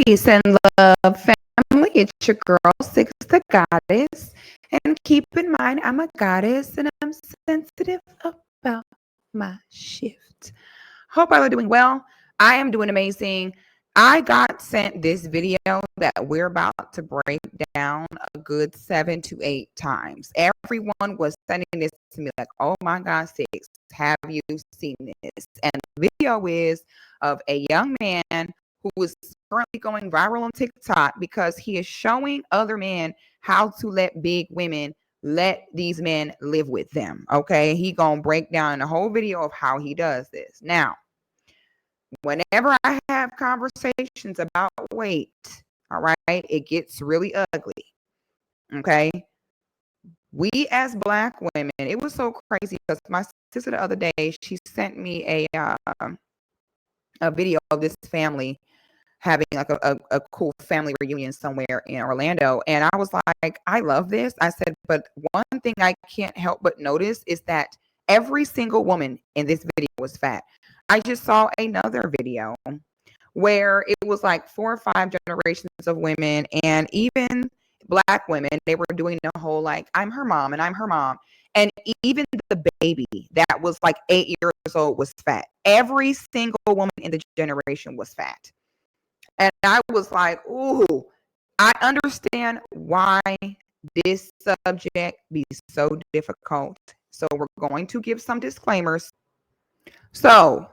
Peace and love, family. It's your girl, Sixthegoddis. And keep in mind, I'm a goddess and I'm sensitive about my shift. Hope all are doing well. I am doing amazing. I got sent this video that we're about to break down a good 7 to 8 times. Everyone was sending this to me like, oh my God, Six, have you seen this? And the video is of a young man who is currently going viral on TikTok because he is showing other men how to let big women let these men live with them. Okay, he gonna break down the whole video of how he does this. Now, whenever I have conversations about weight, all right, it gets really ugly. Okay, we as Black women, it was so crazy because my sister the other day, she sent me a video of this family having like a cool family reunion somewhere in Orlando. And I was like, I love this. I said, but one thing I can't help but notice is that every single woman in this video was fat. I just saw another video where it was like 4 or 5 generations of women, and even Black women, they were doing the whole like, I'm her mom and I'm her mom. And even the baby that was like 8 years old was fat. Every single woman in the generation was fat. And I was like, ooh, I understand why this subject be so difficult. So we're going to give some disclaimers. So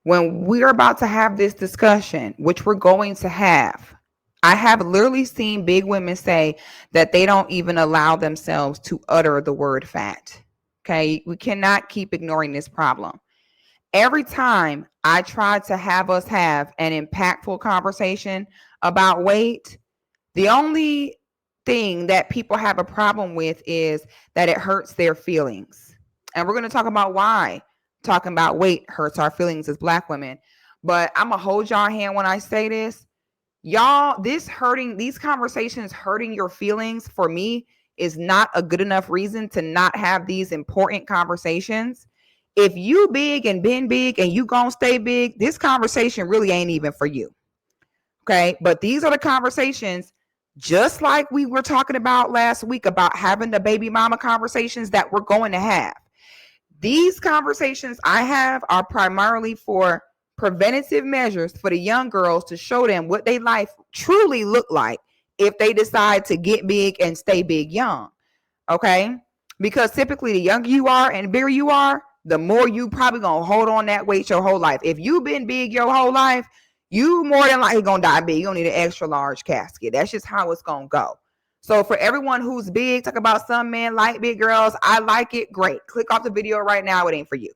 when we're about to have this discussion, which we're going to have, I have literally seen big women say that they don't even allow themselves to utter the word fat. Okay, we cannot keep ignoring this problem. Every time I try to have us have an impactful conversation about weight, the only thing that people have a problem with is that it hurts their feelings. And we're going to talk about why talking about weight hurts our feelings as Black women. But I'm going to hold y'all hand when I say this. Y'all, these conversations hurting your feelings for me is not a good enough reason to not have these important conversations. If you big and been big and you gonna stay big, this conversation really ain't even for you. Okay, but these are the conversations, just like we were talking about last week about having the baby mama conversations that we're going to have. These conversations I have are primarily for preventative measures for the young girls to show them what their life truly look like if they decide to get big and stay big young. Okay, because typically the younger you are and the bigger you are, the more you probably gonna hold on that weight your whole life. If you've been big your whole life, you more than likely gonna die big. You're gonna need an extra large casket. That's just how it's gonna go. So for everyone who's big, talk about some men like big girls, I like it, great. Click off the video right now. It ain't for you.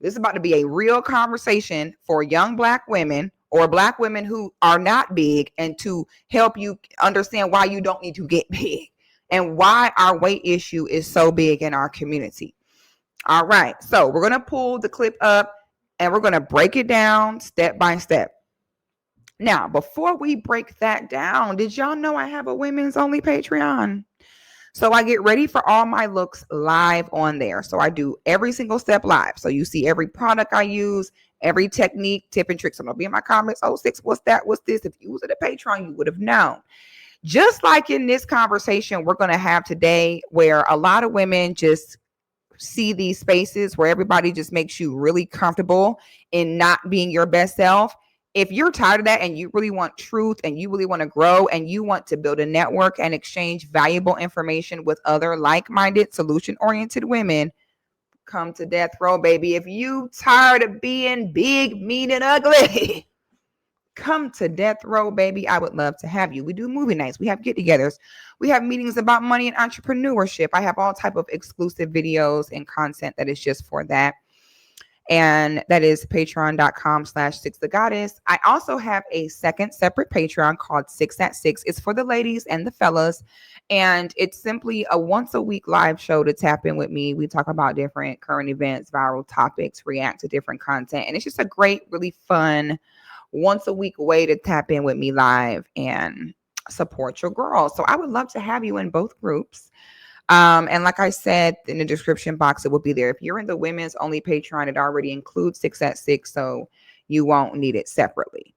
This is about to be a real conversation for young Black women or Black women who are not big, and to help you understand why you don't need to get big and why our weight issue is so big in our community. All right, so we're going to pull the clip up and we're going to break it down step by step. Now, before we break that down, did y'all know I have a women's only Patreon? So I get ready for all my looks live on there. So I do every single step live. So you see every product I use, every technique, tip, and trick. So it'll be in my comments. Oh, Six, what's that? What's this? If you was at a Patreon, you would have known. Just like in this conversation we're going to have today, where a lot of women just see these spaces where everybody just makes you really comfortable in not being your best self. If you're tired of that and you really want truth and you really want to grow and you want to build a network and exchange valuable information with other like-minded, solution-oriented women, come to Death Row, baby. If you tired of being big, mean, and ugly, come to Death Row, baby. I would love to have you. We do movie nights. We have get-togethers. We have meetings about money and entrepreneurship. I have all type of exclusive videos and content that is just for that. And that is patreon.com/sixthegoddess. I also have a second separate Patreon called 6 at 6. It's for the ladies and the fellas. And it's simply a once a week live show to tap in with me. We talk about different current events, viral topics, react to different content. And it's just a great, really fun once a week way to tap in with me live and support your girl. So I would love to have you in both groups. And like I said, in the description box, it will be there. If you're in the women's only Patreon, it already includes 6 at 6, so you won't need it separately.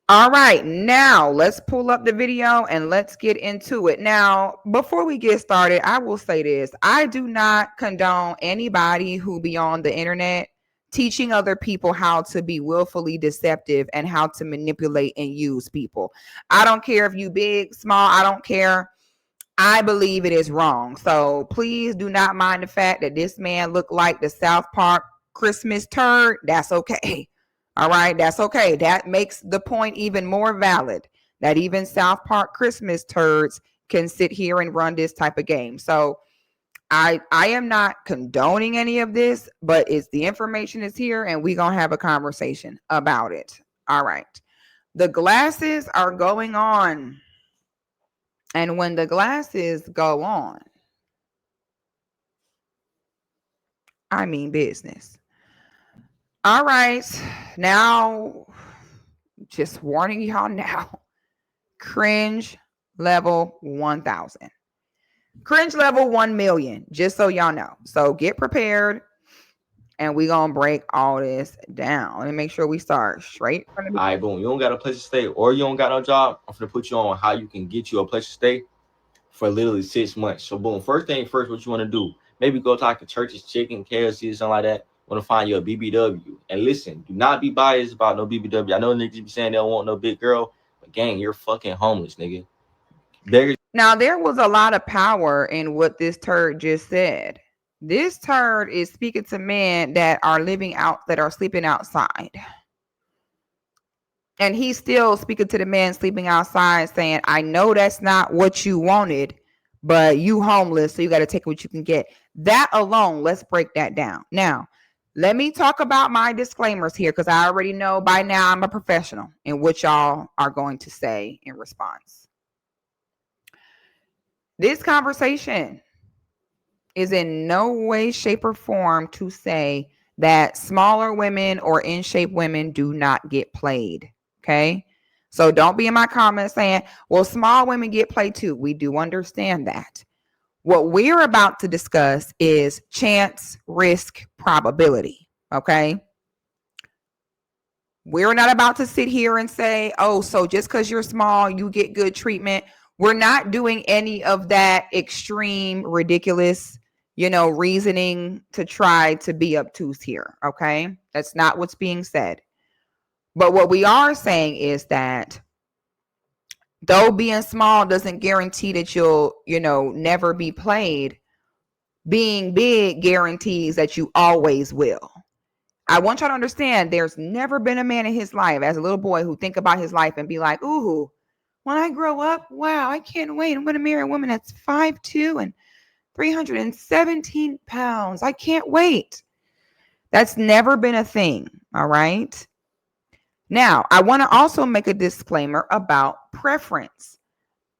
All right, now let's pull up the video and let's get into it. Now, before we get started, I will say this. I do not condone anybody who be on the internet teaching other people how to be willfully deceptive and how to manipulate and use people. I don't care if you big, small, I don't care. I believe it is wrong. So please do not mind the fact that this man looked like the South Park Christmas turd. That's okay. All right, that's okay. That makes the point even more valid that even South Park Christmas turds can sit here and run this type of game. So I am not condoning any of this, but it's the information is here and we're going to have a conversation about it. All right. The glasses are going on. And when the glasses go on, I mean business. All right. Now, just warning y'all now. Cringe level 1,000. Cringe level 1 million, just so y'all know. So get prepared and we're going to break all this down. Let me make sure we start straight from the beginning. All right, boom. You don't got a place to stay or you don't got no job. I'm going to put you on how you can get you a place to stay for literally 6 months. So, boom. First thing first, what you want to do, maybe go talk to Church's Chicken, KFC, something like that. Want to find you a BBW. And listen, do not be biased about no BBW. I know niggas be saying they don't want no big girl, but gang, you're fucking homeless, nigga. Now, there was a lot of power in what this turd just said. This turd is speaking to men that are sleeping outside. And he's still speaking to the man sleeping outside saying, I know that's not what you wanted, but you homeless, so you got to take what you can get. That alone, let's break that down. Now, let me talk about my disclaimers here because I already know by now I'm a professional in what y'all are going to say in response. This conversation is in no way, shape, or form to say that smaller women or in shape women do not get played. Okay. So don't be in my comments saying, well, small women get played too. We do understand that. What we're about to discuss is chance, risk, probability. Okay. We're not about to sit here and say, oh, so just because you're small, you get good treatment. We're not doing any of that extreme, ridiculous, reasoning to try to be obtuse here. Okay. That's not what's being said. But what we are saying is that though being small doesn't guarantee that you'll, never be played, being big guarantees that you always will. I want y'all to understand there's never been a man in his life as a little boy who think about his life and be like, ooh, when I grow up, wow, I can't wait. I'm going to marry a woman that's 5'2" and 317 pounds. I can't wait. That's never been a thing. All right. Now, I want to also make a disclaimer about preference.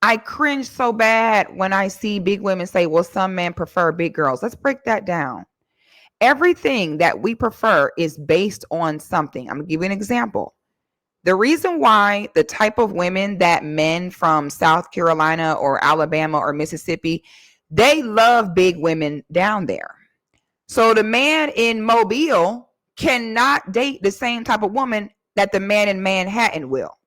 I cringe so bad when I see big women say, well, some men prefer big girls. Let's break that down. Everything that we prefer is based on something. I'm going to give you an example. The reason why the type of women that men from South Carolina or Alabama or Mississippi, they love big women down there. So the man in Mobile cannot date the same type of woman that the man in Manhattan will.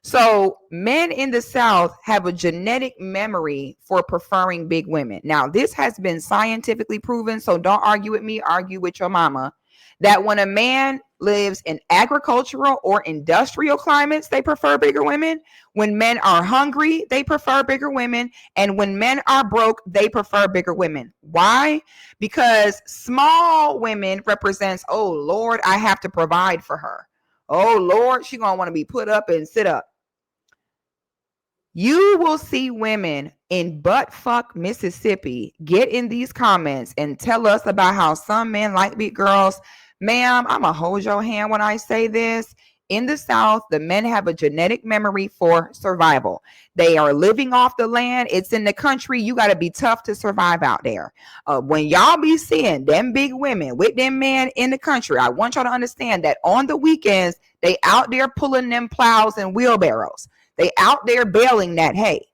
So men in the South have a genetic memory for preferring big women. Now, this has been scientifically proven, so don't argue with me, argue with your mama, that when a man lives in agricultural or industrial climates, they prefer bigger women. When men are hungry, they prefer bigger women. And when men are broke, they prefer bigger women. Why? Because small women represents, oh, Lord, I have to provide for her. Oh, Lord, she's going to want to be put up and sit up. You will see women in buttfuck Mississippi get in these comments and tell us about how some men like big girls. Ma'am, I'm going to hold your hand when I say this. In the South, the men have a genetic memory for survival. They are living off the land. It's in the country. You got to be tough to survive out there. When y'all be seeing them big women with them men in the country, I want y'all to understand that on the weekends, they out there pulling them plows and wheelbarrows. They out there baling that hay.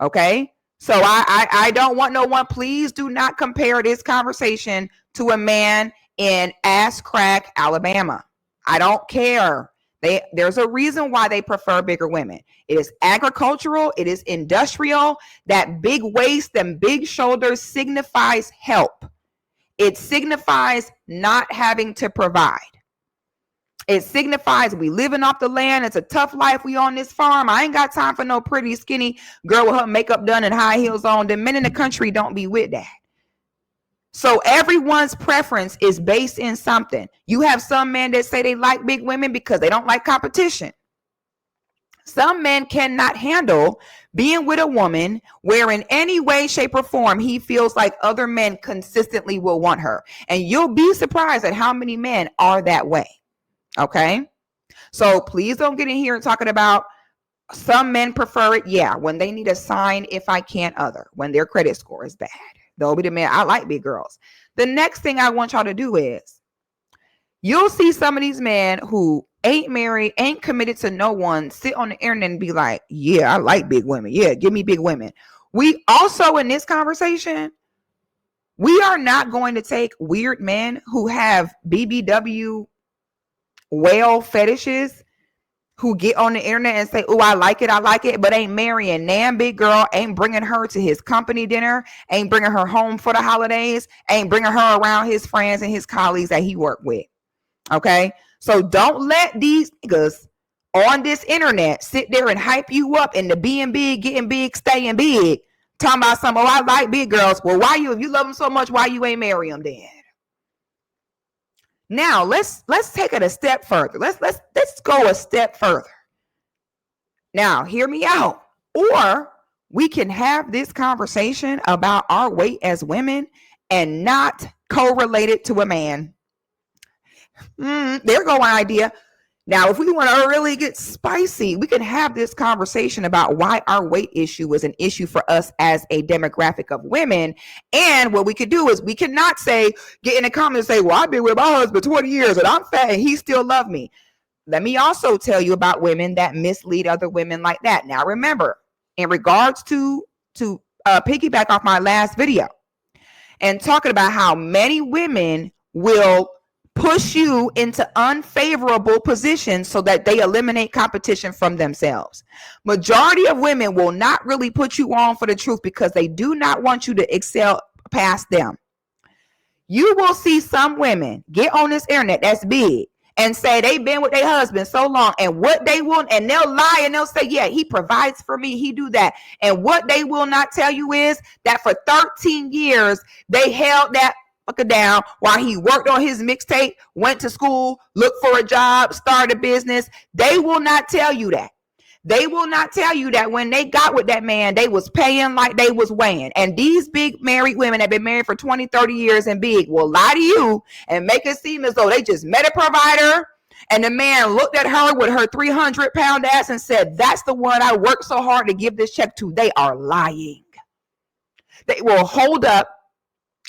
Okay? So I don't want no one. Please do not compare this conversation to a man in ass crack, Alabama. I don't care There's a reason why they prefer bigger women. It is agricultural. It is industrial. That big waist and big shoulders signifies help. It signifies not having to provide. It signifies we living off the land. It's a tough life. We on this farm. I ain't got time for no pretty skinny girl with her makeup done and high heels on. The men in the country don't be with that. So everyone's preference is based in something. You have some men that say they like big women because they don't like competition. Some men cannot handle being with a woman where in any way, shape, or form he feels like other men consistently will want her. And you'll be surprised at how many men are that way. Okay? So please don't get in here and talking about some men prefer it. Yeah, when they need a sign if I can't other, when their credit score is bad. They'll be the man. I like big girls. The next thing I want y'all to do is you'll see some of these men who ain't married, ain't committed to no one, sit on the internet and be like, yeah, I like big women. Yeah, give me big women. We also in this conversation, we are not going to take weird men who have BBW whale fetishes who get on the internet and say, oh, I like it, but ain't marrying nan big girl, ain't bringing her to his company dinner, ain't bringing her home for the holidays, ain't bringing her around his friends and his colleagues that he worked with. Okay? So don't let these niggas on this internet sit there and hype you up into being big, getting big, staying big, talking about some, oh, I like big girls. Well, why if you love them so much, why you ain't marry them then? Now let's take it a step further. Let's go a step further. Now, hear me out. Or we can have this conversation about our weight as women and not correlate it to a man. There go my idea. Now, if we want to really get spicy, we can have this conversation about why our weight issue is an issue for us as a demographic of women. And what we could do is we cannot say, get in the comments and say, well, I've been with my husband 20 years and I'm fat and he still loves me. Let me also tell you about women that mislead other women like that. Now, remember, in regards to piggyback off my last video and talking about how many women will push you into unfavorable positions so that they eliminate competition from themselves. Majority of women will not really put you on for the truth because they do not want you to excel past them. You will see some women get on this internet that's big and say they've been with their husband so long and what they want, and they'll lie and they'll say, yeah, he provides for me, he do that. And what they will not tell you is that for 13 years, they held that down while he worked on his mixtape, went to school, looked for a job, started a business. They will not tell you that. They will not tell you that when they got with that man, they was paying like they was weighing. And these big married women that have been married for 20, 30 years and big will lie to you and make it seem as though they just met a provider and the man looked at her with her 300-pound ass and said, that's the one I worked so hard to give this check to. They are lying. They will hold up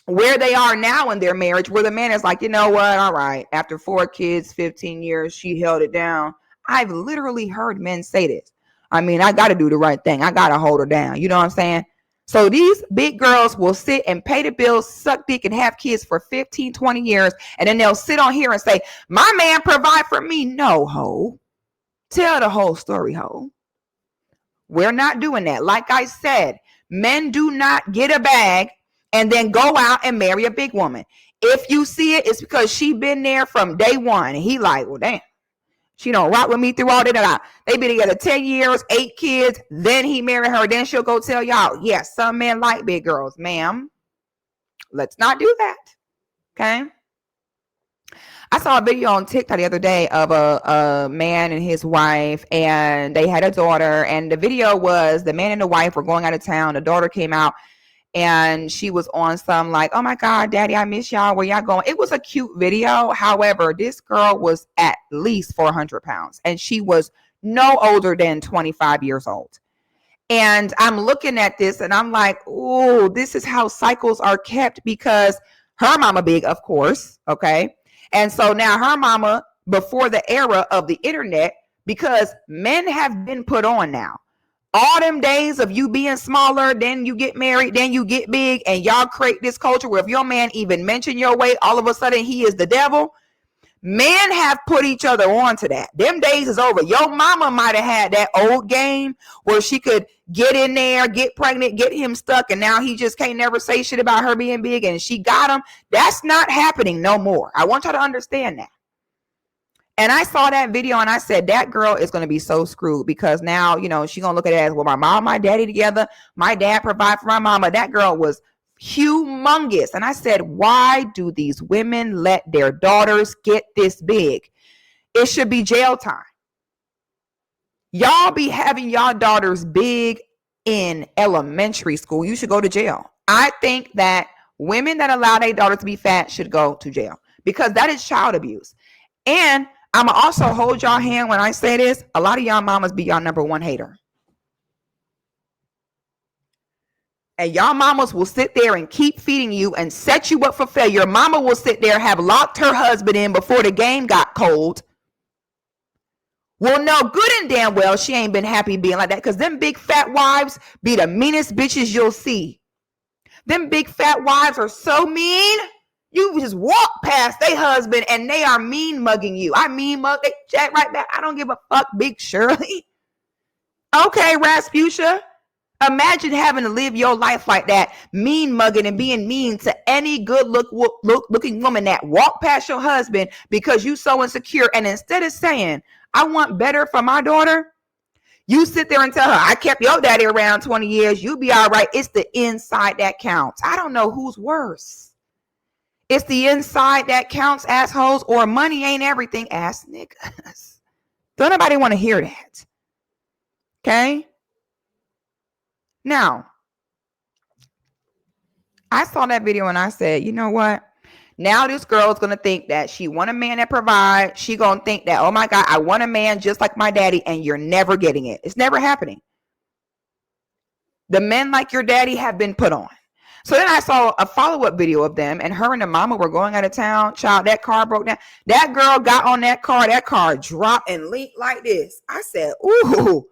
where they are now in their marriage, where the man is like, you know what? All right. After 4 kids, 15 years, she held it down. I've literally heard men say this. I mean, I got to do the right thing. I got to hold her down. You know what I'm saying? So these big girls will sit and pay the bills, suck dick, and have kids for 15, 20 years. And then they'll sit on here and say, my man provide for me. No, ho. Tell the whole story, ho. We're not doing that. Like I said, men do not get a bag and then go out and marry a big woman. If you see it, it's because she been there from day one. And he like, well, damn, she don't rock with me through all that. They been together 10 years, 8 kids. Then he married her. Then she'll go tell y'all, yes, some men like big girls. Ma'am, let's not do that. Okay. I saw a video on TikTok the other day of a man and his wife, and they had a daughter. And the video was the man and the wife were going out of town. The daughter came out. And she was on some like, oh my God, daddy, I miss y'all. Where y'all going? It was a cute video. However, this girl was at least 400 pounds and she was no older than 25 years old. And I'm looking at this and I'm like, oh, this is how cycles are kept because her mama big, of course. Okay. And so now her mama before the era of the internet, because men have been put on now. All them days of you being smaller, then you get married, then you get big, and y'all create this culture where if your man even mention your weight, all of a sudden he is the devil. Men have put each other on to that. Them days is over. Your mama might have had that old game where she could get in there, get pregnant, get him stuck, and now he just can't never say shit about her being big and she got him. That's not happening no more. I want y'all to understand that. And I saw that video and I said, that girl is going to be so screwed because now, you know, she's going to look at it as, well, my mom, my daddy together. My dad provide for my mama. That girl was humongous. And I said, why do these women let their daughters get this big? It should be jail time. Y'all be having y'all daughters big in elementary school. You should go to jail. I think that women that allow their daughters to be fat should go to jail because that is child abuse. And I'm going to also hold y'all hand when I say this. A lot of y'all mamas be y'all number one hater. And y'all mamas will sit there and keep feeding you and set you up for failure. Your mama will sit there, have locked her husband in before the game got cold. Well, no, good and damn well she ain't been happy being like that because them big fat wives be the meanest bitches you'll see. Them big fat wives are so mean. You just walk past their husband and they are mean mugging you. I mean mug, they chat right back. I don't give a fuck, Big Shirley. Okay, Rasputia. Imagine having to live your life like that, mean mugging and being mean to any good looking woman that walk past your husband because you so insecure. And instead of saying, I want better for my daughter, you sit there and tell her, I kept your daddy around 20 years. You be all right. It's the inside that counts. I don't know who's worse. It's the inside that counts, assholes, or money ain't everything, ass niggas. Don't nobody want to hear that. Okay? Now, I saw that video and I said, you know what? Now this girl is going to think that she want a man that provides. She going to think that, oh my God, I want a man just like my daddy, and you're never getting it. It's never happening. The men like your daddy have been put on. So then I saw a follow-up video of them, and her and the mama were going out of town. Child, that car broke down. That girl got on that car dropped and leaked like this. I said, ooh.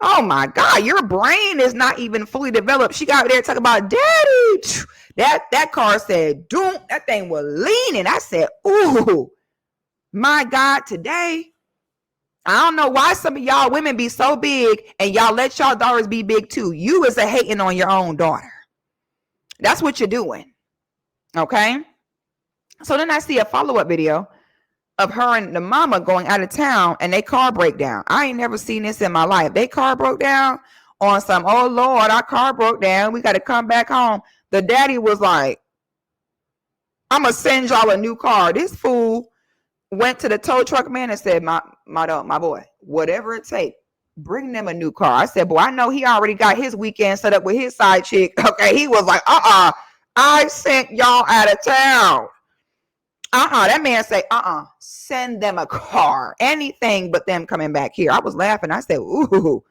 Oh my God, your brain is not even fully developed. She got there talking about daddy. That car said, doom, that thing was leaning. I said, ooh, my God, today. I don't know why some of y'all women be so big and y'all let y'all daughters be big too. You is a hating on your own daughter. That's what you're doing. Okay. So then I see a follow-up video of her and the mama going out of town and they car break down. I ain't never seen this in my life. They car broke down on some, oh Lord, our car broke down. We got to come back home. The daddy was like, I'm going to send y'all a new car. This fool went to the tow truck man and said, my boy, whatever it takes, bring them a new car. I said, boy, I know he already got his weekend set up with his side chick. Okay. He was like, I sent y'all out of town. That man say, send them a car. Anything but them coming back here. I was laughing. I said, ooh.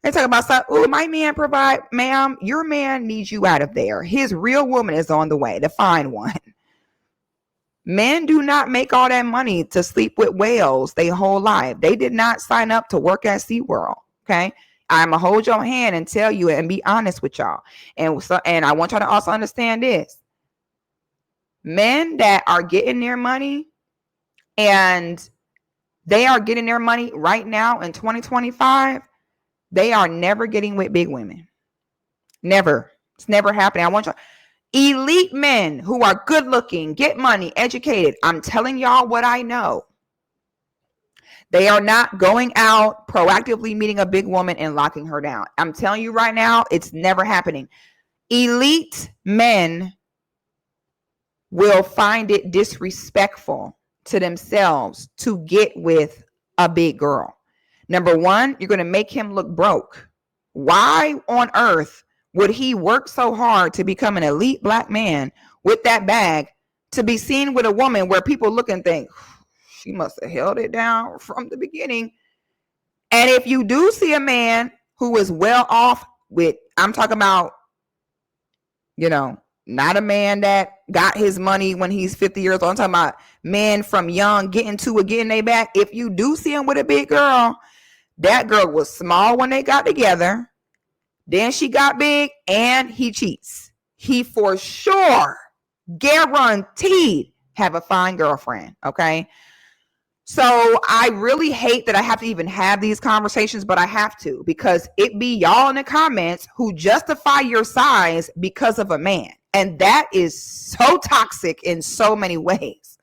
They talk about something. Ooh, my man provide, ma'am, your man needs you out of there. His real woman is on the way, the fine one. Men do not make all that money to sleep with whales their whole life. They did not sign up to work at SeaWorld. Okay. I'm going to hold your hand and tell you and be honest with y'all. And I want y'all to also understand this. Men that are getting their money and they are getting their money right now in 2025, they are never getting with big women. Never. It's never happening. I want y'all. Elite men who are good looking, get money, educated. I'm telling y'all what I know. They are not going out proactively meeting a big woman and locking her down. I'm telling you right now, it's never happening. Elite men will find it disrespectful to themselves to get with a big girl. Number one, you're going to make him look broke. Why on earth would he work so hard to become an elite black man with that bag to be seen with a woman where people look and think, she must have held it down from the beginning? And if you do see a man who is well off with, I'm talking about, not a man that got his money when he's 50 years old. I'm talking about men from young getting their back. If you do see him with a big girl, that girl was small when they got together. Then she got big and he cheats. He for sure, guaranteed, have a fine girlfriend. Okay. So I really hate that I have to even have these conversations, but I have to, because it be y'all in the comments who justify your size because of a man. And that is so toxic in so many ways.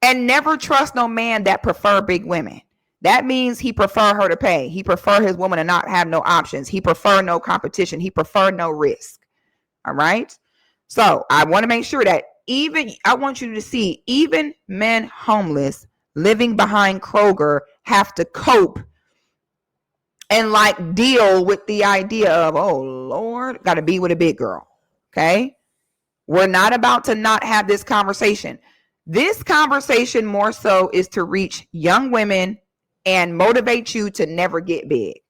And never trust no man that prefer big women. That means he prefer her to pay. He prefer his woman to not have no options. He prefer no competition. He prefer no risk. All right. So I want to make sure that I want you to see, even men homeless living behind Kroger have to cope and like deal with the idea of, oh Lord, got to be with a big girl. Okay. We're not about to not have this conversation. This conversation more so is to reach young women and motivate you to never get big.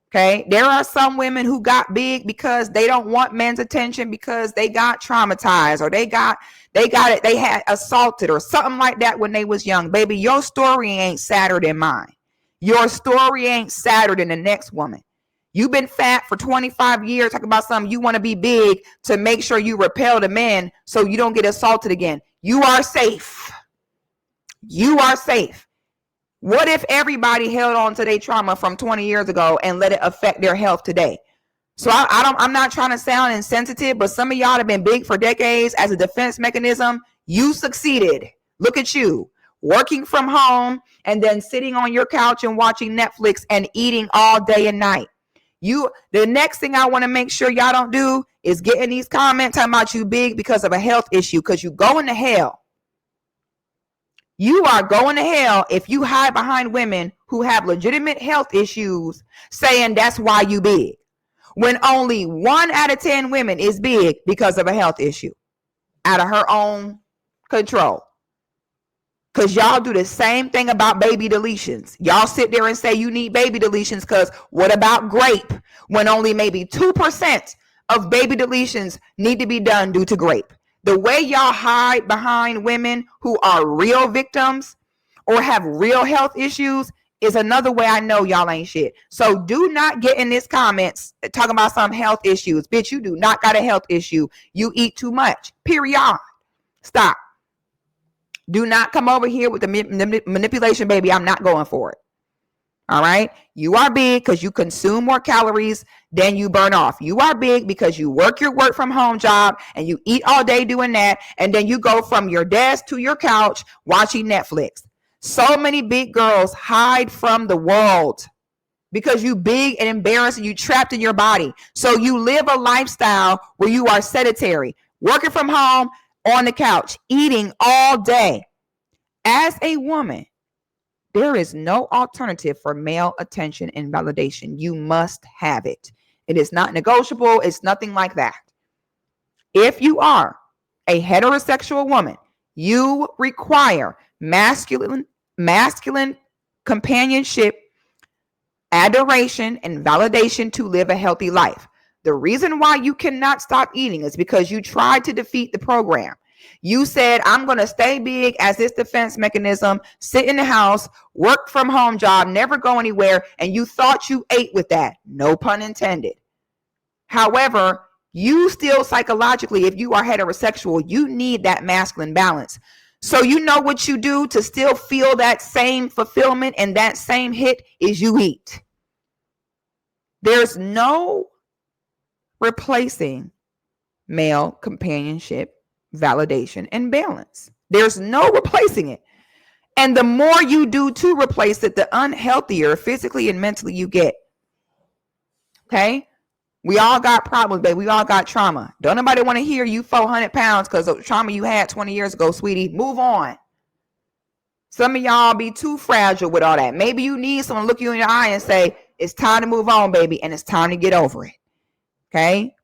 Okay. There are some women who got big because they don't want men's attention because they got traumatized or they had assaulted or something like that when they was young. Baby, your story ain't sadder than mine. Your story ain't sadder than the next woman. You've been fat for 25 years, talking about something you want to be big to make sure you repel the men so you don't get assaulted again. You are safe. You are safe. What if everybody held on to their trauma from 20 years ago and let it affect their health today? So I'm not trying to sound insensitive, but some of y'all have been big for decades as a defense mechanism. You succeeded. Look at you, working from home and then sitting on your couch and watching Netflix and eating all day and night. The next thing I want to make sure y'all don't do is get in these comments talking about you big because of a health issue, because you going to hell. You are going to hell if you hide behind women who have legitimate health issues saying that's why you big, when only 1 out of 10 women is big because of a health issue out of her own control. Because y'all do the same thing about baby deletions. Y'all sit there and say you need baby deletions because what about grape, when only maybe 2% of baby deletions need to be done due to grape? The way y'all hide behind women who are real victims or have real health issues is another way I know y'all ain't shit. So do not get in this comments talking about some health issues. Bitch, you do not got a health issue. You eat too much. Period. Stop. Do not come over here with the manipulation, baby. I'm not going for it. All right. You are big because you consume more calories than you burn off. You are big because you work from home job and you eat all day doing that. And then you go from your desk to your couch watching Netflix. So many big girls hide from the world because you big and embarrassed and you trapped in your body. So you live a lifestyle where you are sedentary, working from home on the couch, eating all day. As a woman, there is no alternative for male attention and validation. You must have it. It is not negotiable. It's nothing like that. If you are a heterosexual woman, you require masculine companionship, adoration, and validation to live a healthy life. The reason why you cannot stop eating is because you tried to defeat the program. You said, I'm going to stay big as this defense mechanism, sit in the house, work from home job, never go anywhere. And you thought you ate with that. No pun intended. However, you still psychologically, if you are heterosexual, you need that masculine balance. So you know what you do to still feel that same fulfillment and that same hit is you eat. There's no replacing male companionship, validation, and balance. There's no replacing it. And the more you do to replace it, the unhealthier physically and mentally you get. Okay? We all got problems, baby. We all got trauma. Don't nobody want to hear you 400 pounds because of trauma you had 20 years ago, sweetie. Move on. Some of y'all be too fragile with all that. Maybe you need someone to look you in your eye and say, it's time to move on, baby, and it's time to get over it. Okay?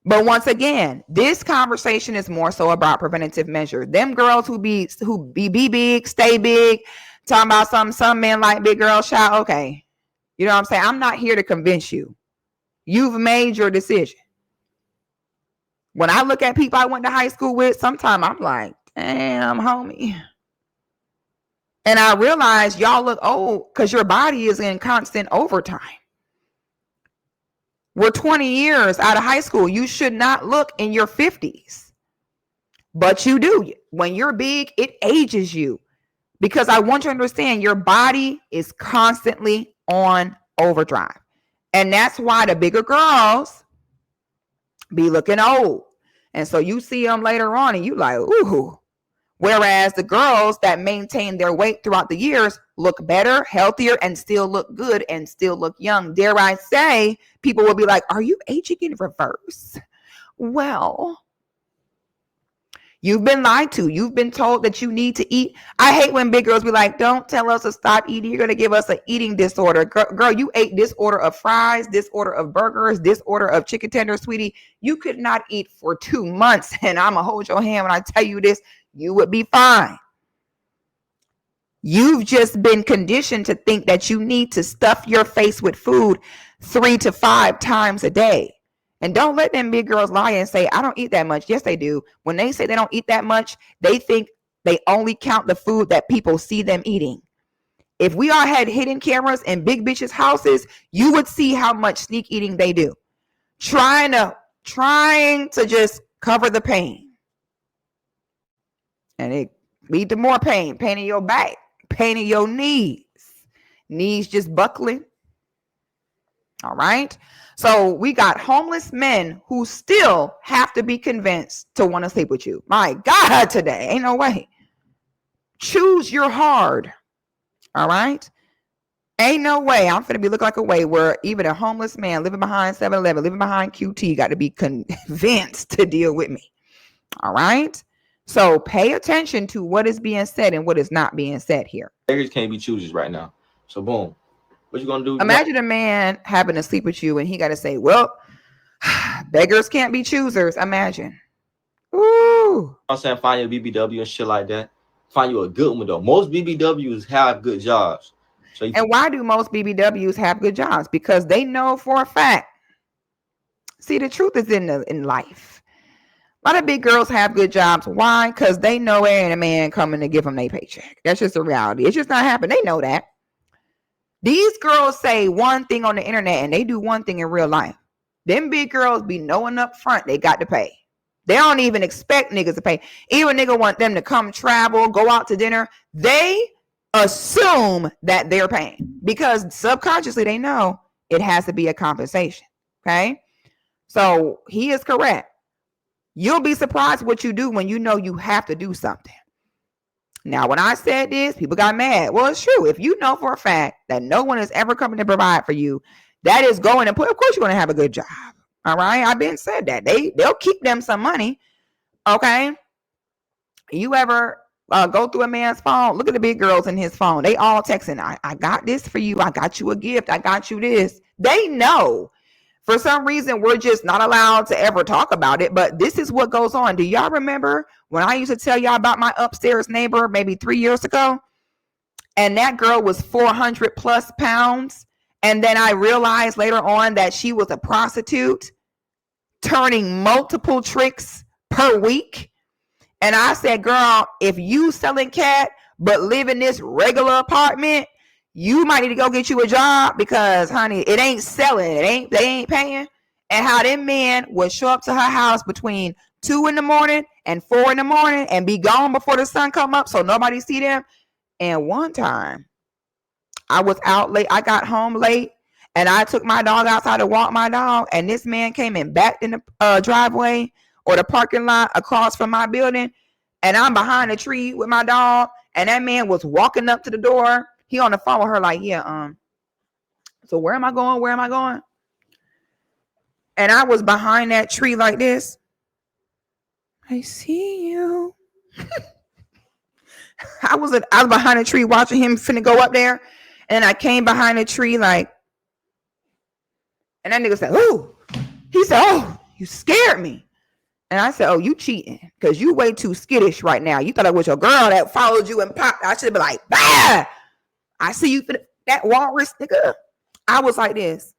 But once again, this conversation is more so about preventative measures. Them girls who be big, stay big, talking about some men like big girls, child. Okay. You know what I'm saying? I'm not here to convince you. You've made your decision. When I look at people I went to high school with, sometimes I'm like, damn, homie. And I realize y'all look old because your body is in constant overtime. We're 20 years out of high school. You should not look in your 50s. But you do. When you're big, it ages you. Because I want you to understand your body is constantly on overdrive. And that's why the bigger girls be looking old. And so you see them later on and you like, ooh. Whereas the girls that maintain their weight throughout the years look better, healthier, and still look good and still look young. Dare I say, people will be like, are you aging in reverse? Well, you've been lied to. You've been told that you need to eat. I hate when big girls be like, don't tell us to stop eating. You're going to give us an eating disorder. Girl, you ate this order of fries, this order of burgers, this order of chicken tenders, sweetie. You could not eat for 2 months. And I'm going to hold your hand when I tell you this. You would be fine. You've just been conditioned to think that you need to stuff your face with food 3 to 5 times a day. And don't let them big girls lie and say, I don't eat that much. Yes, they do. When they say they don't eat that much, they think they only count the food that people see them eating. If we all had hidden cameras in big bitches' houses, you would see how much sneak eating they do. Trying to just cover the pain. And it lead to more pain. Pain in your back. Pain in your knees. Knees just buckling. All right. So we got homeless men who still have to be convinced to want to sleep with you. My God, today. Ain't no way. Choose your hard. All right. Ain't no way. I'm going to be looking like a way where even a homeless man living behind 7-Eleven, living behind QT got to be convinced to deal with me. All right. So pay attention to what is being said and what is not being said here. Beggars can't be choosers right now. So boom. What you gonna do? Imagine a man having to sleep with you and he got to say, well, beggars can't be choosers. Imagine. Ooh. I'm saying find your BBW and shit like that. Find you a good one though. Most BBWs have good jobs. And why do most BBWs have good jobs? Because they know for a fact. See, the truth is in life. A lot of big girls have good jobs. Why? Because they know there ain't a man coming to give them their paycheck. That's just a reality. It's just not happening. They know that. These girls say one thing on the internet and they do one thing in real life. Them big girls be knowing up front they got to pay. They don't even expect niggas to pay. Even nigga want them to come travel, go out to dinner. They assume that they're paying because subconsciously they know it has to be a compensation. Okay? So he is correct. You'll be surprised what you do when you know you have to do something. Now, when I said this, people got mad. Well, it's true. If you know for a fact that no one is ever coming to provide for you, that is going to put, of course, you're going to have a good job. All right. I've been said that. They'll keep them some money. Okay. You ever go through a man's phone? Look at the big girls in his phone. They all texting. I got this for you. I got you a gift. I got you this. They know. For some reason, we're just not allowed to ever talk about it. But this is what goes on. Do y'all remember when I used to tell y'all about my upstairs neighbor maybe 3 years ago? And that girl was 400 plus pounds. And then I realized later on that she was a prostitute turning multiple tricks per week. And I said, girl, if you selling cat but live in this regular apartment, you might need to go get you a job because, honey, it ain't selling. They ain't paying. And how them men would show up to her house between 2 in the morning and 4 in the morning and be gone before the sun come up so nobody see them. And one time, I was out late. I got home late, and I took my dog outside to walk my dog, and this man came and backed in the driveway or the parking lot across from my building, and I'm behind a tree with my dog, and that man was walking up to the door. He on the phone with her like, yeah, so where am I going? Where am I going? And I was behind that tree like this. I see you. I was behind a tree watching him finna go up there. And I came behind a tree like, and that nigga said, oh, he said, oh, you scared me. And I said, oh, you cheating because you way too skittish right now. You thought I was your girl that followed you and popped. I should be like, bah! I see you for that walrus, nigga. I was like this.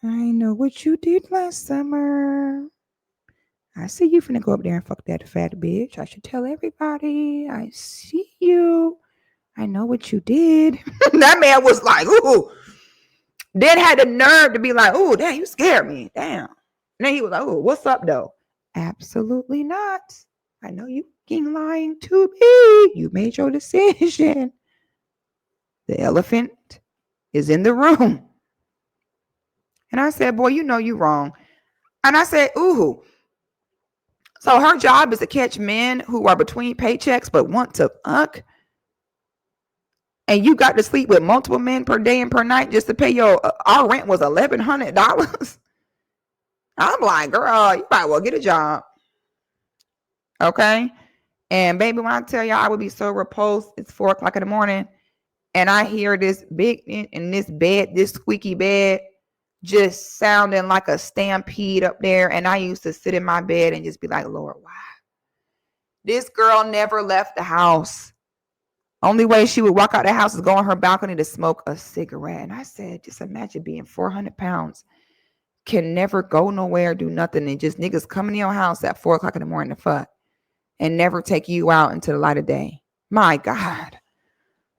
I know what you did last summer. I see you finna go up there and fuck that fat bitch. I should tell everybody. I see you. I know what you did. That man was like, ooh. Then had the nerve to be like, ooh, damn, you scared me. Damn. And then he was like, ooh, what's up, though? Absolutely not. I know you fucking lying to me. You made your decision. The elephant is in the room. And I said, boy, you know you wrong. And I said, ooh. So her job is to catch men who are between paychecks but want to fuck. And you got to sleep with multiple men per day and per night just to pay your, our rent was $1,100. I'm like, girl, you might well get a job. Okay. And baby, when I tell y'all I would be so repulsed, it's 4:00 in the morning. And I hear this big in this bed, this squeaky bed, just sounding like a stampede up there. And I used to sit in my bed and just be like, Lord, why? This girl never left the house. Only way she would walk out the house is go on her balcony to smoke a cigarette. And I said, just imagine being 400 pounds, can never go nowhere, do nothing, and just niggas coming to your house at 4:00 in the morning to fuck and never take you out into the light of day. My God.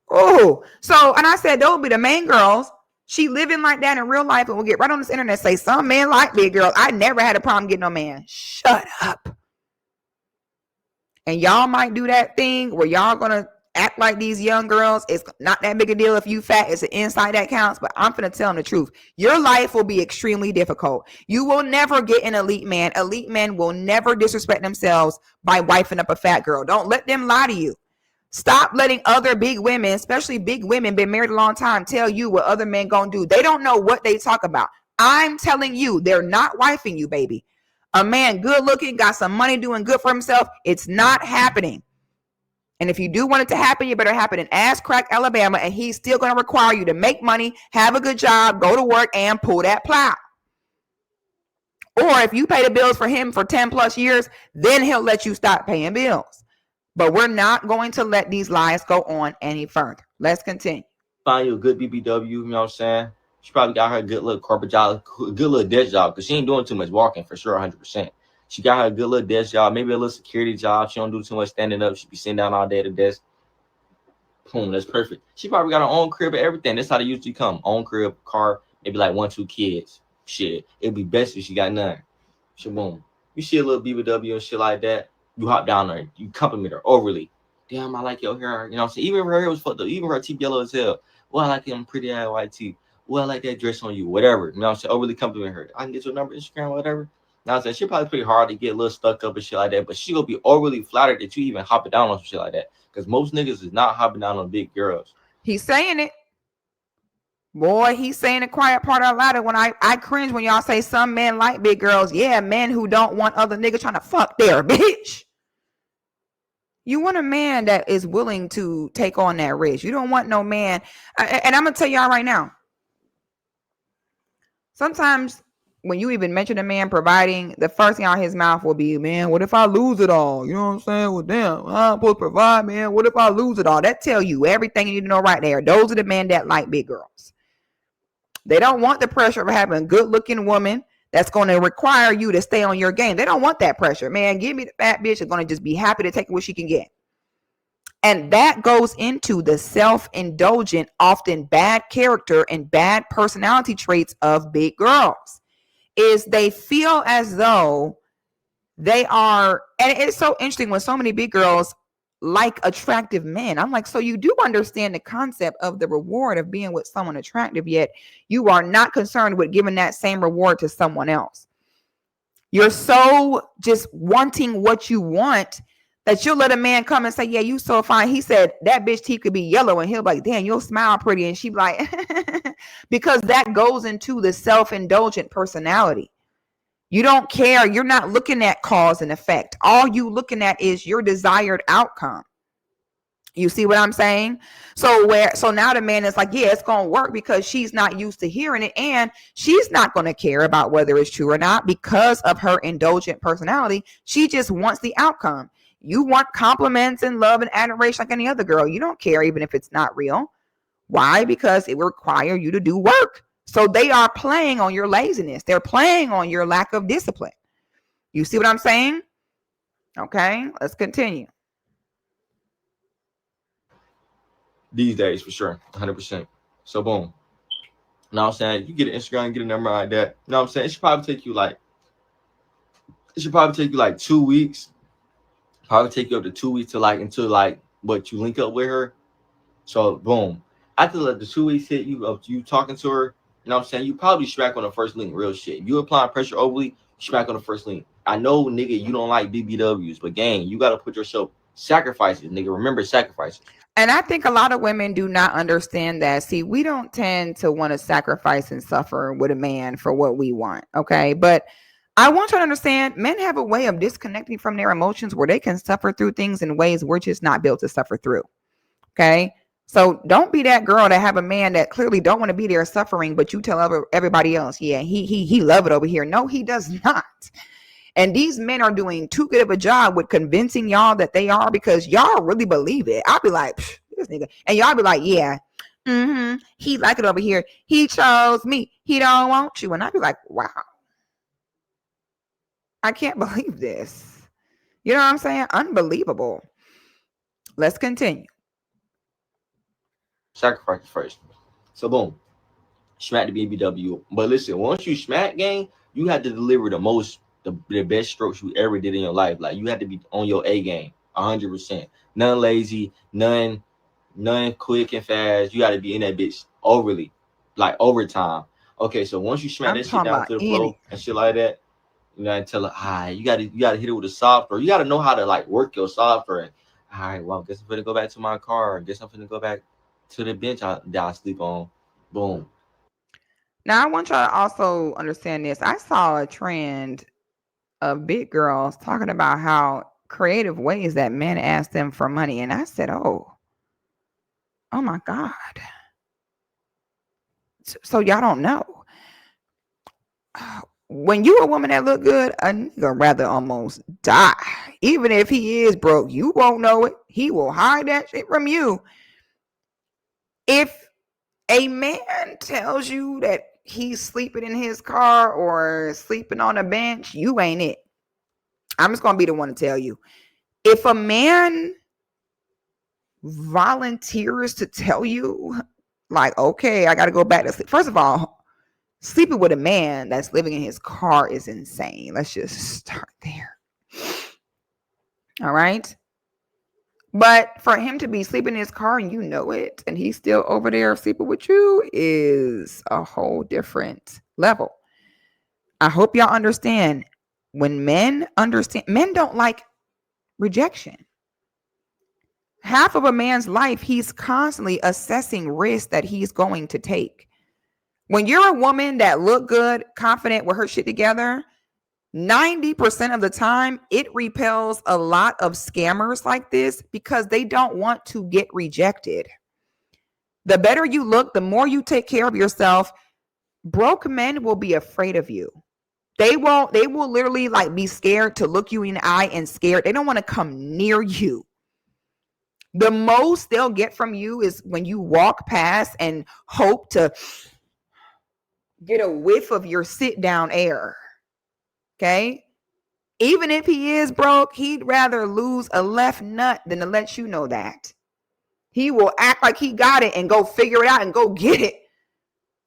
Oh, so, and I said, those will be the main girls. She living like that in real life and will get right on this internet and say, some men like big girls. I never had a problem getting no man. Shut up. And y'all might do that thing where y'all gonna act like these young girls. It's not that big a deal if you fat. It's an inside that counts. But I'm finna tell them the truth. Your life will be extremely difficult. You will never get an elite man. Elite men will never disrespect themselves by wifing up a fat girl. Don't let them lie to you. Stop letting other big women, especially big women, been married a long time, tell you what other men gonna do. They don't know what they talk about. I'm telling you, they're not wifing you, baby. A man good looking, got some money, doing good for himself, it's not happening. And if you do want it to happen, you better happen in ass crack Alabama, and he's still going to require you to make money, have a good job, go to work, and pull that plow. Or if you pay the bills for him for 10 plus years, then he'll let you stop paying bills. But we're not going to let these lies go on any further. Let's continue. Find you a good BBW, you know what I'm saying? She probably got her a good little corporate job, good little desk job, because she ain't doing too much walking for sure, 100%. She got her a good little desk job, maybe a little security job. She don't do too much standing up. She be sitting down all day at the desk. Boom, that's perfect. She probably got her own crib and everything. That's how they usually come. Own crib, car, maybe like 1, 2 kids. Shit, it'd be best if she got none. So boom, you see a little BBW and shit like that. You hop down there, you compliment her overly. Damn, I like your hair. You know what I'm saying? Even her hair was fucked up. Even her teeth yellow as hell. Well, I like them pretty ass white teeth. Well, I like that dress on you. Whatever. You know what I'm saying? Overly compliment her. I can get your number, Instagram, whatever. Now I'm saying she'll probably pretty hard to get a little stuck up and shit like that. But she gonna be overly flattered that you even hopping down on some shit like that. Because most niggas is not hopping down on big girls. He's saying it. Boy, he's saying the quiet part out loud. When I cringe when y'all say some men like big girls. Yeah, men who don't want other niggas trying to fuck their bitch. You want a man that is willing to take on that risk. You don't want no man. And I'm going to tell y'all right now. Sometimes when you even mention a man providing, the first thing out of his mouth will be, man, what if I lose it all? You know what I'm saying? Well, damn, I'm supposed to provide, man. What if I lose it all? That tell you everything you need to know right there. Those are the men that like big girls. They don't want the pressure of having a good-looking woman that's going to require you to stay on your game. They don't want that pressure. Man, give me the fat bitch that's going to just be happy to take what she can get. And that goes into the self-indulgent, often bad character and bad personality traits of big girls. Is they feel as though they are, and it's so interesting when so many big girls like attractive men. I'm like, so you do understand the concept of the reward of being with someone attractive, yet you are not concerned with giving that same reward to someone else. You're so just wanting what you want that you'll let a man come and say, yeah, you so fine. He said that bitch teeth could be yellow, and he'll be like, damn, you'll smile pretty. And she be like, because that goes into the self-indulgent personality. You don't care. You're not looking at cause and effect. All you looking at is your desired outcome. You see what I'm saying? So now the man is like, yeah, it's going to work because she's not used to hearing it. And she's not going to care about whether it's true or not because of her indulgent personality. She just wants the outcome. You want compliments and love and adoration like any other girl. You don't care even if it's not real. Why? Because it will require you to do work. So they are playing on your laziness. They're playing on your lack of discipline. You see what I'm saying? Okay, let's continue. These days, for sure, 100%. So boom. You know what I'm saying? You get an Instagram, get a number like that. You know what I'm saying? It should probably take you like 2 weeks Probably take you up to 2 weeks to like until like what you link up with her. So boom. After the 2 weeks hit you of you talking to her, you know what I'm saying? You probably smack on the first link, real shit. You applying pressure overly, smack on the first link. I know, nigga, you don't like BBWs, but gang, you gotta put yourself sacrifices, nigga. Remember sacrifices. And I think a lot of women do not understand that. See, we don't tend to want to sacrifice and suffer with a man for what we want. Okay. But I want you to understand men have a way of disconnecting from their emotions where they can suffer through things in ways we're just not built to suffer through. Okay. So don't be that girl that have a man that clearly don't want to be there suffering, but you tell everybody else, yeah, he love it over here. No, he does not. And these men are doing too good of a job with convincing y'all that they are, because y'all really believe it. I'll be like, this nigga. And y'all be like, yeah, he like it over here. He chose me. He don't want you. And I'll be like, wow, I can't believe this. You know what I'm saying? Unbelievable. Let's continue. Sacrifices first. So boom. Smack the BBW. But listen, once you smack gang, you have to deliver the best strokes you ever did in your life. Like you have to be on your A game, 100%. None lazy, none quick and fast. You got to be in that bitch overly, like overtime. Okay, so once you smack that shit down to the floor and shit like that, you gotta tell her, you gotta hit it with a software. You gotta know how to like work your software. All right, well, guess I'm gonna go back to my car. Guess I'm gonna go back to the bench that I sleep on. Boom. Now, I want y'all to also understand this. I saw a trend of big girls talking about how creative ways that men ask them for money. And I said, oh my God. So y'all don't know. When you a woman that look good, a nigga rather almost die. Even if he is broke, you won't know it. He will hide that shit from you. If a man tells you that he's sleeping in his car or sleeping on a bench, you ain't it. I'm just going to be the one to tell you. If a man volunteers to tell you, like, okay, I got to go back to sleep. First of all, sleeping with a man that's living in his car is insane. Let's just start there. All right. But for him to be sleeping in his car and you know it, and he's still over there sleeping with you, is a whole different level. I hope y'all understand. When men don't like rejection. Half of a man's life, he's constantly assessing risks that he's going to take. When you're a woman that look good, confident with her shit together, 90% of the time, it repels a lot of scammers like this because they don't want to get rejected. The better you look, the more you take care of yourself, broke men will be afraid of you. They will literally like be scared to look you in the eye and scared. They don't want to come near you. The most they'll get from you is when you walk past and hope to get a whiff of your sit down air. Okay. Even if he is broke, he'd rather lose a left nut than to let you know that. He will act like he got it and go figure it out and go get it.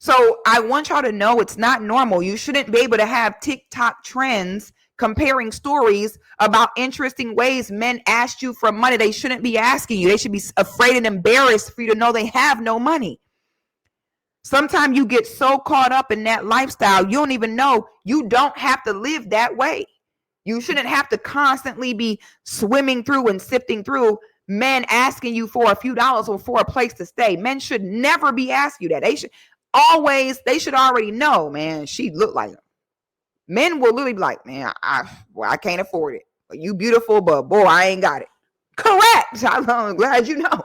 So I want y'all to know it's not normal. You shouldn't be able to have TikTok trends comparing stories about interesting ways men asked you for money. They shouldn't be asking you. They should be afraid and embarrassed for you to know they have no money. Sometimes you get so caught up in that lifestyle, you don't even know you don't have to live that way. You shouldn't have to constantly be swimming through and sifting through men asking you for a few dollars or for a place to stay. Men should never be asking you that. They should already know, man, she looked like him. Men will literally be like, man, I can't afford it. You beautiful, but boy, I ain't got it. Correct. I'm glad you know.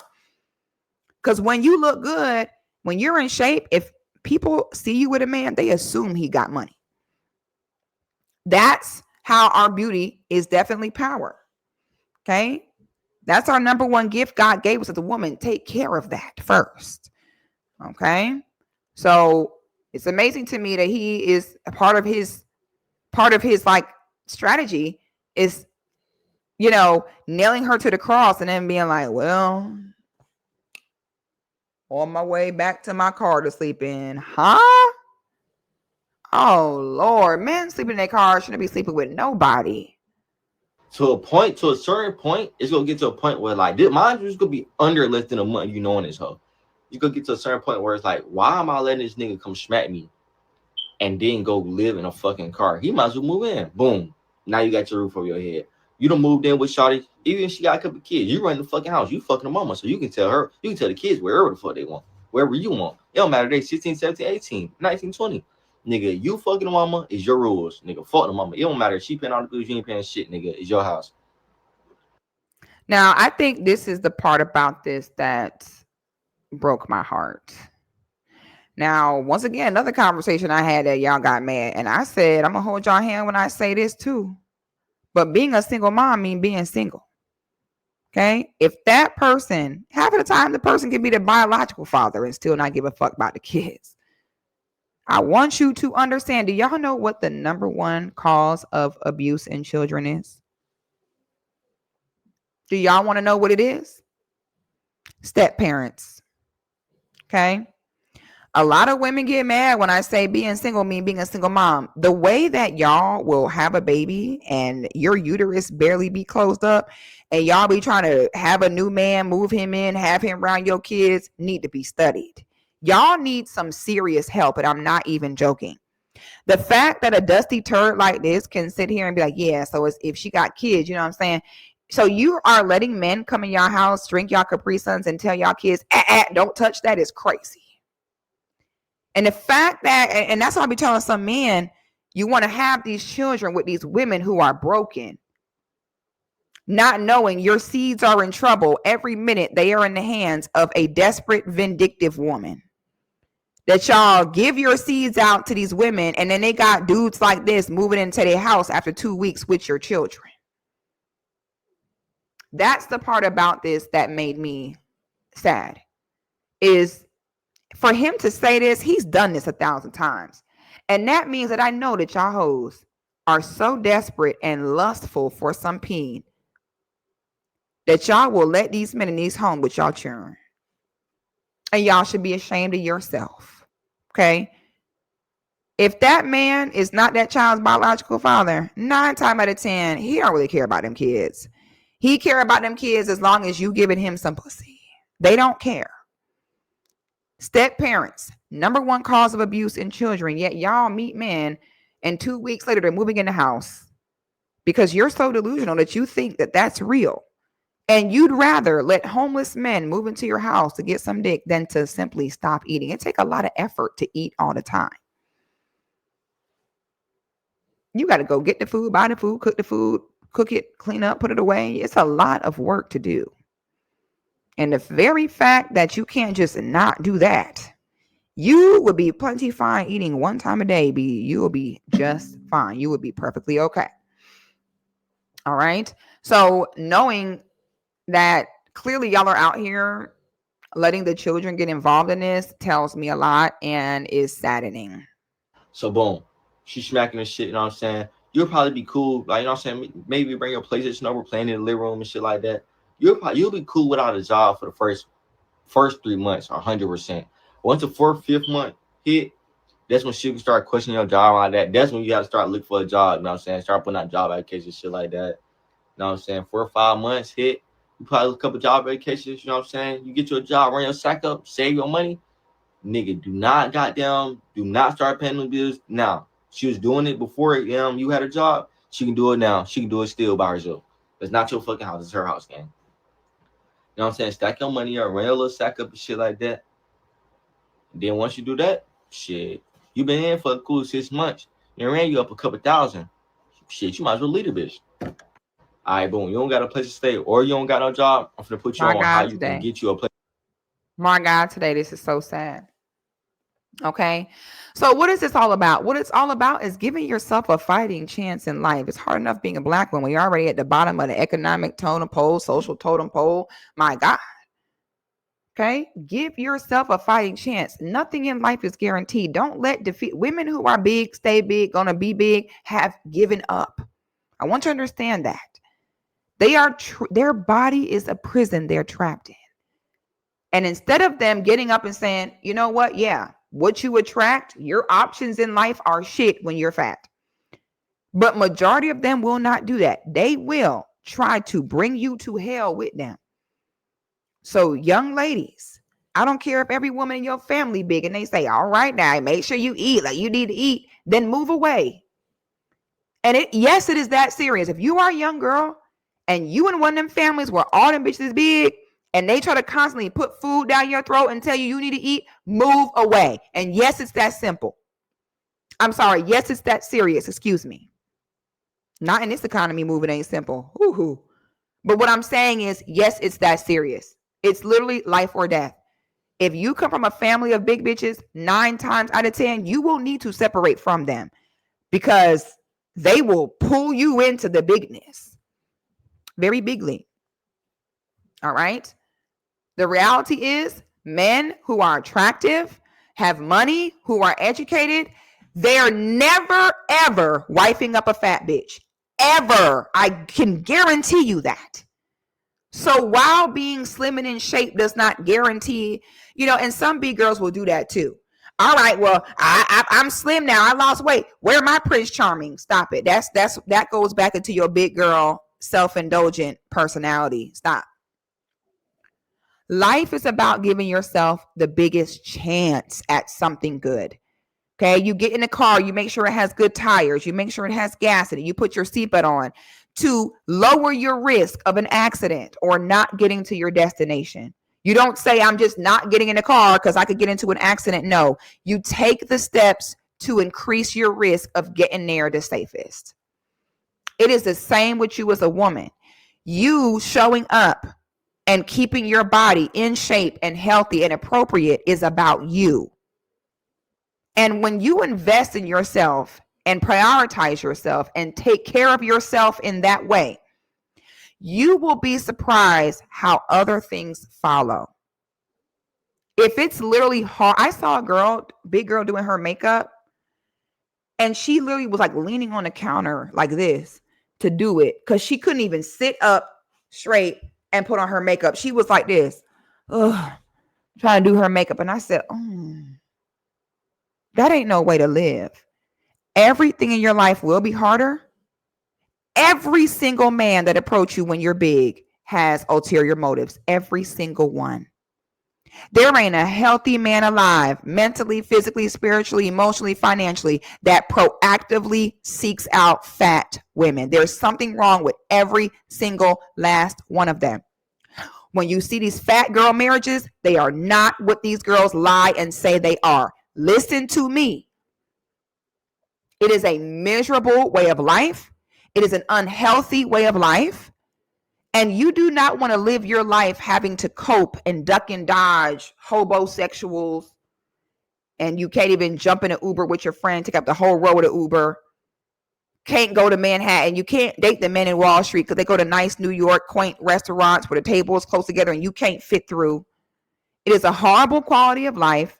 Because when you look good, when you're in shape, if people see you with a man, they assume he got money. That's how our beauty is definitely power. Okay. That's our number one gift God gave us as a woman. Take care of that first. Okay. So it's amazing to me that he is a part of his like strategy is, nailing her to the cross and then being like, well, on my way back to my car to sleep in. Huh? Oh, Lord. Men sleeping in their car shouldn't be sleeping with nobody. to a certain point, it's gonna get to a point where like mine is gonna be under less than a month. You knowing this hoe, you gonna get to a certain point where it's like, why am I letting this nigga come smack me and then go live in a fucking car? He might as well move in. Boom. Now you got your roof over your head. You done moved in with Shawty. Even if she got a couple kids, you run the fucking house. You fucking the mama. So you can tell her, you can tell the kids wherever the fuck they want. Wherever you want. It don't matter. They 16, 17, 18, 19, 20. Nigga, you fucking the mama is your rules. Nigga, fuck the mama. It don't matter if she paying all the bills, you ain't paying shit, nigga. It's your house. Now, I think this is the part about this that broke my heart. Now, once again, another conversation I had that y'all got mad. And I said, I'm going to hold y'all hand when I say this too. But being a single mom means being single. Okay? If that person, half of the time, the person can be the biological father and still not give a fuck about the kids. I want you to understand, do y'all know what the number one cause of abuse in children is? Do y'all want to know what it is? Step parents. Okay? A lot of women get mad when I say being single means being a single mom. The way that y'all will have a baby and your uterus barely be closed up and y'all be trying to have a new man, move him in, have him around your kids, need to be studied. Y'all need some serious help, and I'm not even joking. The fact that a dusty turd like this can sit here and be like, yeah, so it's, if she got kids, you know what I'm saying? So you are letting men come in your house, drink y'all Capri Suns, and tell y'all kids, don't touch that is crazy. And the fact that, and that's why I be telling some men, you want to have these children with these women who are broken, not knowing your seeds are in trouble every minute they are in the hands of a desperate, vindictive woman. That y'all give your seeds out to these women, and then they got dudes like this moving into their house after 2 weeks with your children. That's the part about this that made me sad, is for him to say this, he's done this 1,000 times. And that means that I know that y'all hoes are so desperate and lustful for some peen that y'all will let these men in these homes with y'all children. And y'all should be ashamed of yourself. Okay? If that man is not that child's biological father, 9 times out of 10, he don't really care about them kids. He care about them kids as long as you giving him some pussy. They don't care. Step parents, number one cause of abuse in children, yet y'all meet men and 2 weeks later they're moving in the house because you're so delusional that you think that that's real. And you'd rather let homeless men move into your house to get some dick than to simply stop eating. It takes a lot of effort to eat all the time. You got to go get the food, buy the food, cook it, clean up, put it away. It's a lot of work to do. And the very fact that you can't just not do that, you would be plenty fine eating 1 time a day. You will be just fine. You would be perfectly okay. All right. So knowing that clearly y'all are out here letting the children get involved in this tells me a lot and is saddening. So boom, she's smacking the shit, you know what I'm saying? You'll probably be cool, like, you know what I'm saying? Maybe bring your PlayStation over, playing in the living room and shit like that. You'll be cool without a job for the first 3 months, 100%. Once the 4th, 5th month hit, that's when she can start questioning your job like that. That's when you got to start looking for a job, you know what I'm saying? Start putting out job applications, shit like that. You know what I'm saying? 4 or 5 months hit, you probably look up a job applications, you know what I'm saying? You get your job, run your sack up, save your money. Nigga, do not start paying the bills now. She was doing it before you had a job. She can do it now. She can do it still by herself. It's not your fucking house. It's her house, gang. You know what I'm saying? Stack your money up, run a little sack up and shit like that. And then once you do that, shit, you been in for a cool 6 months. And ran you up a couple thousand. Shit, you might as well leave the bitch. All right, boom. You don't got a place to stay or you don't got no job. I'm finna put you on how you can get you a place. My God, today, this is so sad. Okay. So what is this all about? What it's all about is giving yourself a fighting chance in life. It's hard enough being a black woman. You're already at the bottom of the economic totem pole, social totem pole. My God. Okay. Give yourself a fighting chance. Nothing in life is guaranteed. Don't let defeat women who are big, stay big, gonna be big, have given up. I want you to understand that. Their body is a prison they're trapped in. And instead of them getting up and saying, you know what? Yeah, what you attract, your options in life are shit when you're fat. But majority of them will not do that. They will try to bring you to hell with them. So young ladies, I don't care if every woman in your family big and they say, all right, now make sure you eat like you need to eat, then move away. And yes, it is that serious. If you are a young girl and you in one of them families where all them bitches is big and they try to constantly put food down your throat and tell you need to eat, move away. And yes, it's that simple. I'm sorry. Yes, it's that serious. Excuse me. Not in this economy, moving ain't simple. Woo-hoo. But what I'm saying is, yes, it's that serious. It's literally life or death. If you come from a family of big bitches, 9 times out of 10, you will need to separate from them because they will pull you into the bigness very bigly. All right. The reality is men who are attractive, have money, who are educated, they're never, ever wifing up a fat bitch. Ever. I can guarantee you that. So while being slim and in shape does not guarantee, and some big girls will do that too. All right, well, I'm slim now. I lost weight. Where am I Prince Charming? Stop it. That goes back into your big girl self-indulgent personality. Stop. Life is about giving yourself the biggest chance at something good. Okay, you get in the car, you make sure it has good tires, you make sure it has gas in it, you put your seatbelt on to lower your risk of an accident or not getting to your destination. You don't say, I'm just not getting in the car because I could get into an accident. No, you take the steps to increase your risk of getting there the safest. It is the same with you as a woman. You showing up and keeping your body in shape and healthy and appropriate is about you. And when you invest in yourself and prioritize yourself and take care of yourself in that way, you will be surprised how other things follow. If it's literally hard, I saw a big girl doing her makeup, and she literally was like leaning on the counter like this to do it because she couldn't even sit up straight and put on her makeup. She was like this, trying to do her makeup. And I said, that ain't no way to live. Everything in your life will be harder. Every single man that approaches you when you're big has ulterior motives. Every single one. There ain't a healthy man alive, mentally, physically, spiritually, emotionally, financially, that proactively seeks out fat women. There's something wrong with every single last one of them. When you see these fat girl marriages, they are not what these girls lie and say they are. Listen to me. It is a miserable way of life. It is an unhealthy way of life. And you do not want to live your life having to cope and duck and dodge hobosexuals. And you can't even jump in an Uber with your friend, take up the whole row of the Uber. Can't go to Manhattan. You can't date the men in Wall Street because they go to nice New York quaint restaurants where the table is close together and you can't fit through. It is a horrible quality of life.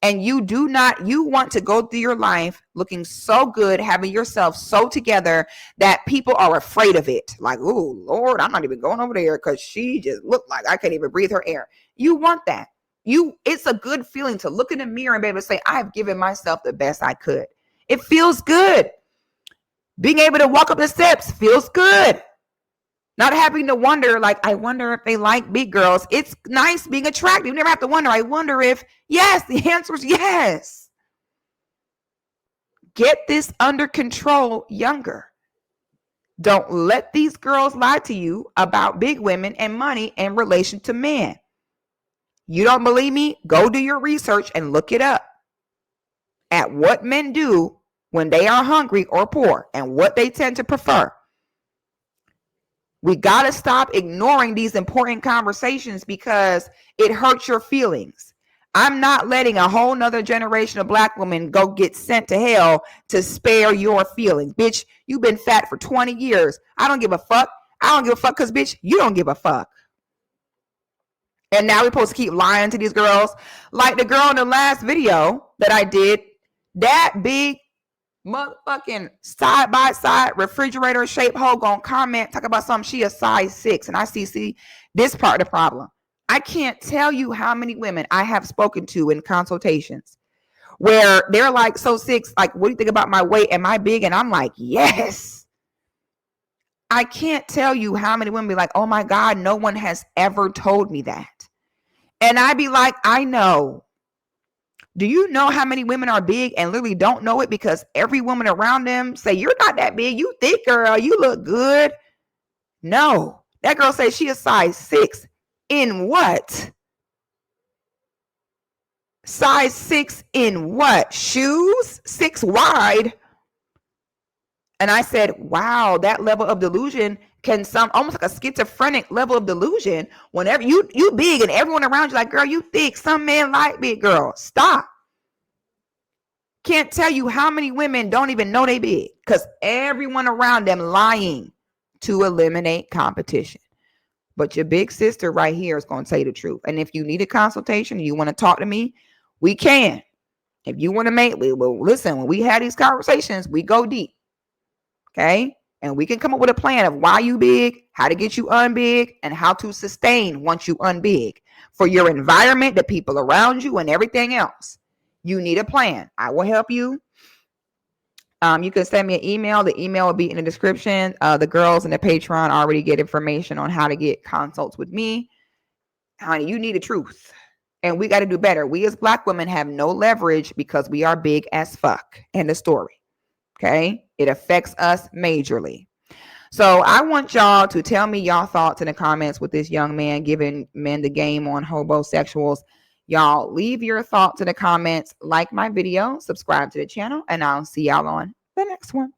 And you want to go through your life looking so good, having yourself so together that people are afraid of it. Like, oh, Lord, I'm not even going over there because she just looked like I can't even breathe her air. You want that. It's a good feeling to look in the mirror and be able to say, I've given myself the best I could. It feels good. Being able to walk up the steps feels good. Not having to wonder, like, I wonder if they like big girls. It's nice being attractive. You never have to wonder. I wonder if, yes, the answer is yes. Get this under control younger. Don't let these girls lie to you about big women and money in relation to men. You don't believe me? Go do your research and look it up at what men do when they are hungry or poor and what they tend to prefer. We got to stop ignoring these important conversations because it hurts your feelings. I'm not letting a whole nother generation of black women go get sent to hell to spare your feelings. Bitch, you've been fat for 20 years. I don't give a fuck. I don't give a fuck because, bitch, you don't give a fuck. And now we're supposed to keep lying to these girls. Like the girl in the last video that I did, that big motherfucking side by side refrigerator shaped hoe gonna comment, talk about something, she a size 6. And I see this part of the problem. I can't tell you how many women I have spoken to in consultations where they're like, so Six, like, what do you think about my weight? Am I big? And I'm like, yes. I can't tell you how many women be like, oh my God, no one has ever told me that. And I'd be like, I know. Do you know how many women are big and literally don't know it because every woman around them say, you're not that big. You thick, girl. You look good. No. That girl says she is size 6. In what? Size 6 in what? Shoes? 6 wide. And I said, wow, that level of delusion can sound almost like a schizophrenic level of delusion. Whenever you big and everyone around you like, girl, you thick. Some men like big, girl. Stop. Can't tell you how many women don't even know they big because everyone around them lying to eliminate competition. But your big sister right here is going to tell you the truth. And if you need a consultation, you want to talk to me, we can. If you want to listen, when we have these conversations, we go deep. Okay? And we can come up with a plan of why you big, how to get you unbig, and how to sustain once you unbig for your environment, the people around you, and everything else. You need a plan. I will help you. You can send me an email. The email will be in the description. The girls in the Patreon already get information on how to get consults with me. Honey, you need the truth. And we got to do better. We as Black women have no leverage because we are big as fuck. End of story. Okay? It affects us majorly. So I want y'all to tell me y'all thoughts in the comments with this young man giving men the game on homosexuals. Y'all leave your thoughts in the comments, like my video, subscribe to the channel, and I'll see y'all on the next one.